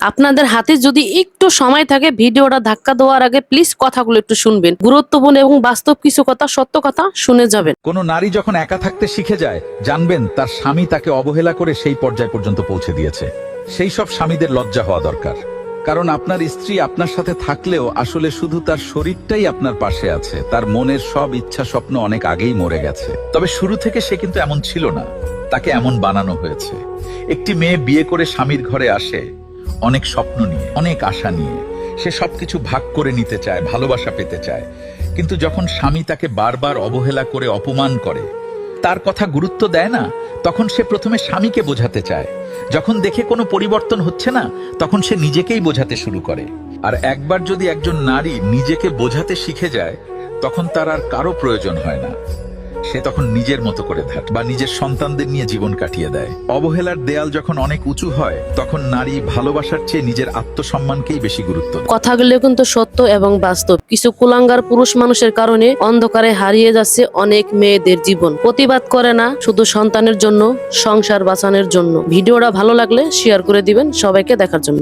আপনাদের হাতে যদি একটু সময় থাকে ভিডিওটা ধাক্কা দেওয়ার আগে প্লিজ কথাগুলো একটু শুনবেন। গুরুত্বপূর্ণ এবং বাস্তব কিছু কথা, সত্য কথা শুনে যাবেন। কোনো নারী যখন একা থাকতে শিখে যায়, জানবেন তার স্বামী তাকে অবহেলা করে সেই পর্যায় পর্যন্ত পৌঁছে দিয়েছে। সেই সব স্বামীদের লজ্জা হওয়া দরকার, কারণ আপনার স্ত্রী আপনার সাথে থাকলেও আসলে শুধু তার শরীরটাই আপনার পাশে আছে, তার মনের সব ইচ্ছা স্বপ্ন অনেক আগেই মরে গেছে। তবে শুরু থেকে সে কিন্তু এমন ছিল না, তাকে এমন বানানো হয়েছে। একটি মেয়ে বিয়ে করে স্বামীর ঘরে আসে অনেক স্বপ্ন নিয়ে, অনেক আশা নিয়ে। সে সবকিছু ভাগ করে নিতে চায়, ভালোবাসা পেতে চায়। কিন্তু যখন স্বামী তাকে বারবার অবহেলা করে, অপমান করে, তার কথা গুরুত্ব দেয় না, তখন সে প্রথমে স্বামীকে বোঝাতে চায়। যখন দেখে কোনো পরিবর্তন হচ্ছে না, তখন সে নিজেকেই বোঝাতে শুরু করে। আর একবার যদি একজন নারী নিজেকে বোঝাতে শিখে যায়, তখন তার আর কারো প্রয়োজন হয় না। সে তখন নিজের মতো করে থাকে বা নিজের সন্তানদের নিয়ে জীবন কাটিয়ে দেয়। অবহেলার দেয়াল যখন অনেক উঁচু হয়, তখন নারী ভালোবাসার চেয়ে নিজের আত্মসম্মানকেই বেশি গুরুত্ব দেয়। কথাগুলো কিন্তু সত্য এবং বাস্তব। কিছু কুলাঙ্গার পুরুষ মানুষের কারণে অন্ধকারে হারিয়ে যাচ্ছে অনেক মেয়েদের জীবন। প্রতিবাদ করে না শুধু সন্তানের জন্য, সংসার বাঁচানোর জন্য। ভিডিওটা ভালো লাগলে শেয়ার করে দিবেন সবাইকে দেখার জন্য।